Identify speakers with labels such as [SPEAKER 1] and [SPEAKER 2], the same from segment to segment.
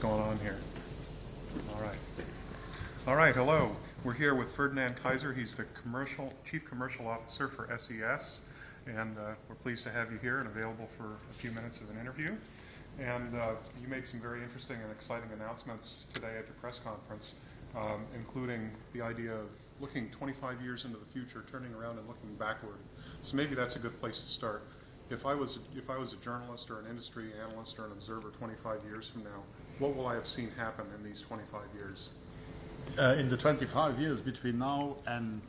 [SPEAKER 1] going on here. All right, hello. We're here with Ferdinand Kayser. He's the Chief Commercial Officer for SES, and we're pleased to have you here and available for a few minutes of an interview. And you made some very interesting and exciting announcements today at your press conference, including the idea of looking 25 years into the future, turning around and looking backward. So maybe that's a good place to start. If I was a journalist or an industry analyst or an observer 25 years from now, what will I have seen happen in these 25 years?
[SPEAKER 2] In the 25 years between now and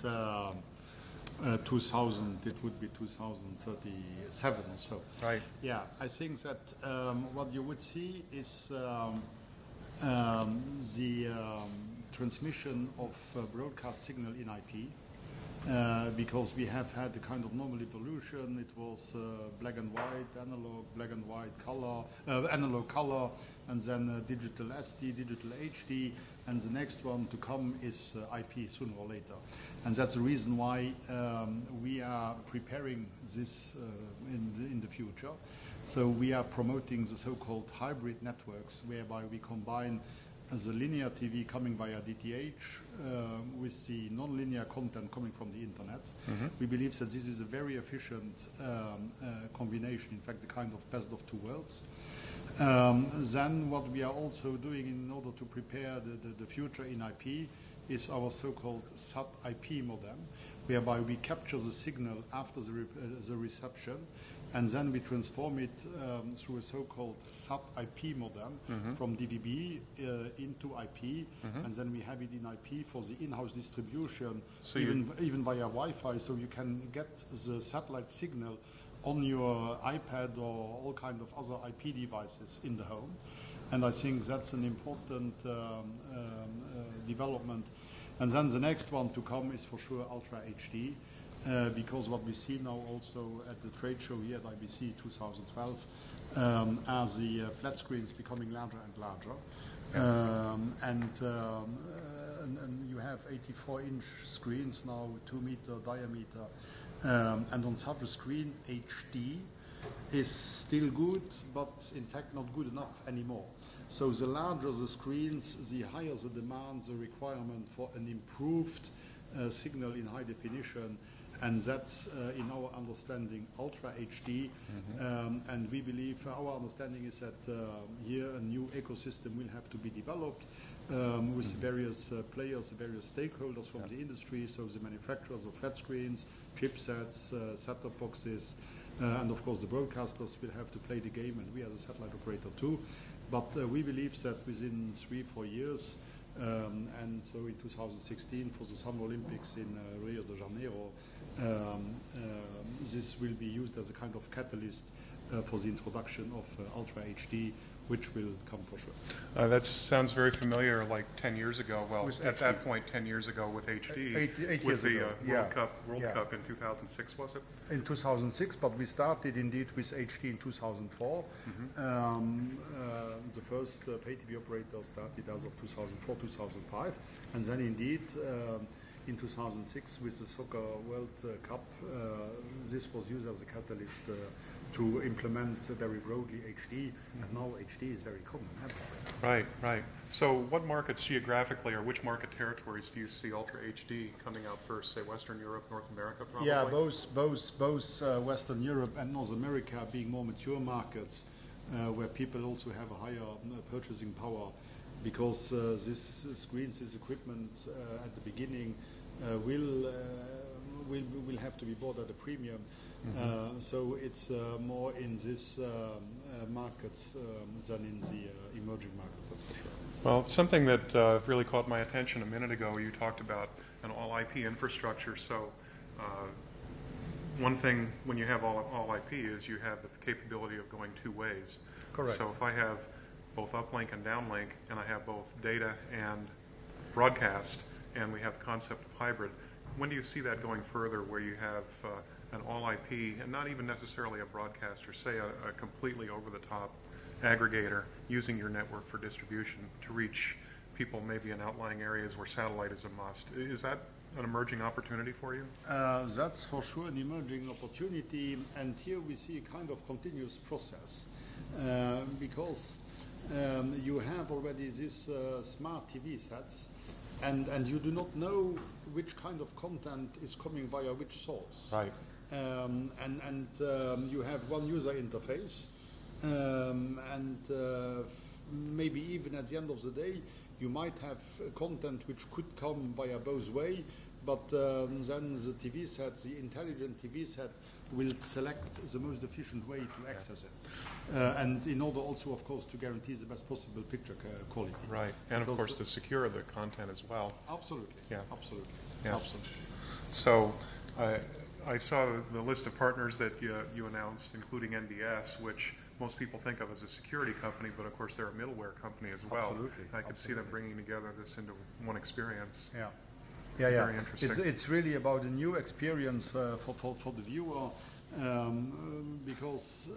[SPEAKER 2] 2000, it would be 2037 or so.
[SPEAKER 1] Right.
[SPEAKER 2] Yeah, I think that what you would see is the transmission of broadcast signal in IP. Because we have had a kind of normal evolution. It was black and white, analog, black and white, color, analog color, and then digital SD, digital HD, and the next one to come is IP sooner or later. And that's the reason why we are preparing this in the future. So we are promoting the so-called hybrid networks, whereby we combine the linear TV coming via DTH with the non-linear content coming from the internet. Mm-hmm. We believe that this is a very efficient combination, in fact, the kind of best of two worlds. Then what we are also doing in order to prepare the future in IP is our so-called sub-IP modem, whereby we capture the signal after the reception, and then we transform it through a so-called sub-IP modem from DVB into IP, and then we have it in IP for the in-house distribution, so even via Wi-Fi, so you can get the satellite signal on your iPad or all kind of other IP devices in the home. And I think that's an important development. And then the next one to come is for sure Ultra HD. Because what we see now also at the trade show here at IBC 2012 are the flat screens becoming larger and larger. And you have 84-inch screens now, 2-meter diameter. And on such a screen, HD is still good, but in fact not good enough anymore. So the larger the screens, the higher the demand, the requirement for an improved signal in high definition. And that's, in our understanding, Ultra HD. And we believe our understanding is that here a new ecosystem will have to be developed with various players, various stakeholders from the industry, so the manufacturers of flat screens, chipsets, set-top boxes, and of course the broadcasters will have to play the game, and we are the satellite operator too. But we believe that within 3-4 years, and so in 2016 for the Summer Olympics in Rio de Janeiro, this will be used as a kind of catalyst for the introduction of Ultra HD, which will come for sure.
[SPEAKER 1] That sounds very familiar, like 10 years ago. Well, at that point, 10 years ago with HD,
[SPEAKER 2] eight
[SPEAKER 1] with
[SPEAKER 2] years
[SPEAKER 1] the
[SPEAKER 2] ago.
[SPEAKER 1] World Cup in 2006, was it?
[SPEAKER 2] In 2006, but we started indeed with HD in 2004. The first pay TV operator started as of 2004, 2005, and then indeed in 2006 with the Soccer World Cup, this was used as a catalyst to implement very broadly HD, and now HD is very common.
[SPEAKER 1] Right, right. So what markets geographically, or which market territories do you see Ultra HD coming out first, say Western Europe, North America probably?
[SPEAKER 2] Yeah, both Western Europe and North America being more mature markets where people also have a higher purchasing power, because this screens, this equipment at the beginning will have to be bought at a premium. So it's more in these markets than in the emerging markets, that's for sure.
[SPEAKER 1] Well, something that really caught my attention a minute ago, you talked about an all-IP infrastructure. So one thing when you have all IP is you have the capability of going two ways.
[SPEAKER 2] Correct.
[SPEAKER 1] So if I have both uplink and downlink, and I have both data and broadcast, and we have the concept of hybrid, when do you see that going further, where you have an all-IP, and not even necessarily a broadcaster, say a completely over-the-top aggregator using your network for distribution to reach people maybe in outlying areas where satellite is a must? Is that an emerging opportunity for you?
[SPEAKER 2] That's for sure an emerging opportunity, and here we see a kind of continuous process, because you have already these smart TV sets, and you do not know which kind of content is coming via which source.
[SPEAKER 1] Right.
[SPEAKER 2] You have one user interface, maybe even at the end of the day, you might have content which could come via both way, but then the TV set, the intelligent TV set, will select the most efficient way to access it. And in order also, of course, to guarantee the best possible picture quality.
[SPEAKER 1] Right, and of course to secure the content as well.
[SPEAKER 2] Absolutely.
[SPEAKER 1] Yeah.
[SPEAKER 2] Absolutely.
[SPEAKER 1] Yeah.
[SPEAKER 2] Absolutely.
[SPEAKER 1] So I saw the list of partners that you announced, including NDS, which most people think of as a security company, but of course they're a middleware company as well.
[SPEAKER 2] Absolutely.
[SPEAKER 1] I could see them bringing together this into one experience.
[SPEAKER 2] Yeah.
[SPEAKER 1] Very interesting.
[SPEAKER 2] It's really about a new experience for the viewer, because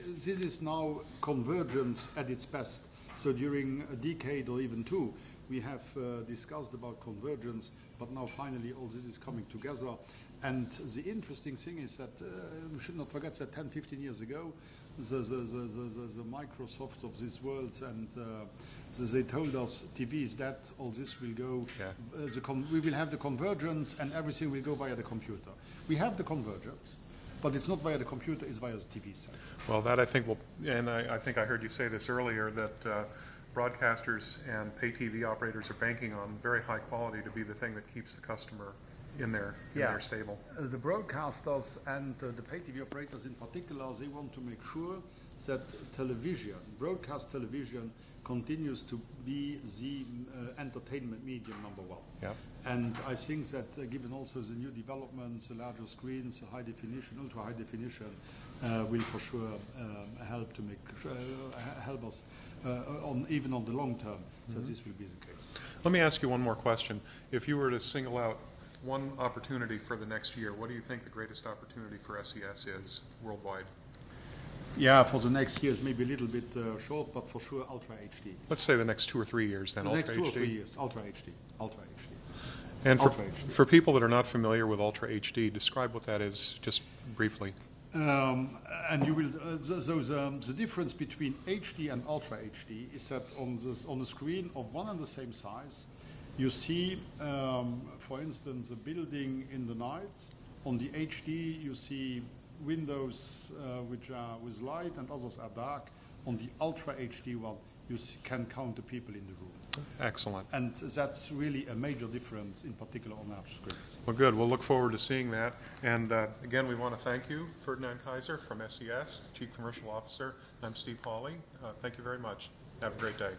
[SPEAKER 2] this is now convergence at its best. So during a decade or even two, we have discussed about convergence, but now finally all this is coming together. And the interesting thing is that we should not forget that 10, 15 years ago, the Microsoft of this world, and they told us TV is that, all this will go, we will have the convergence and everything will go via the computer. We have the convergence, but it's not via the computer, it's via the TV set.
[SPEAKER 1] Well, that I think will, and I think I heard you say this earlier, that broadcasters and pay TV operators are banking on very high quality to be the thing that keeps the customer in their stable.
[SPEAKER 2] The broadcasters and the pay TV operators in particular, they want to make sure that television, broadcast television, continues to be the entertainment medium #1.
[SPEAKER 1] Yep.
[SPEAKER 2] And I think that given also the new developments, the larger screens, the high definition, ultra high definition, will for sure help to make help us even on the long term, that this will be the case.
[SPEAKER 1] Let me ask you one more question. If you were to single out one opportunity for the next year, what do you think the greatest opportunity for SES is worldwide?
[SPEAKER 2] Yeah, for the next years, maybe a little bit short, but for sure Ultra HD.
[SPEAKER 1] Let's say the next 2 or 3 years then.
[SPEAKER 2] The next
[SPEAKER 1] Ultra
[SPEAKER 2] 2 or 3
[SPEAKER 1] HD.
[SPEAKER 2] years, Ultra HD. Ultra HD.
[SPEAKER 1] And
[SPEAKER 2] Ultra HD.
[SPEAKER 1] for people that are not familiar with Ultra HD, describe what that is just briefly.
[SPEAKER 2] And you will, the difference between HD and Ultra HD is that on the screen of one and the same size, you see, for instance, a building in the night. On the HD, you see windows which are with light and others are dark. On the Ultra HD one, you can count the people in the room.
[SPEAKER 1] Excellent.
[SPEAKER 2] And that's really a major difference, in particular on large screens.
[SPEAKER 1] Well, good. We'll look forward to seeing that. And again, we want to thank you, Ferdinand Kayser from SES, Chief Commercial Officer. I'm Steve Hawley. Thank you very much. Have a great day.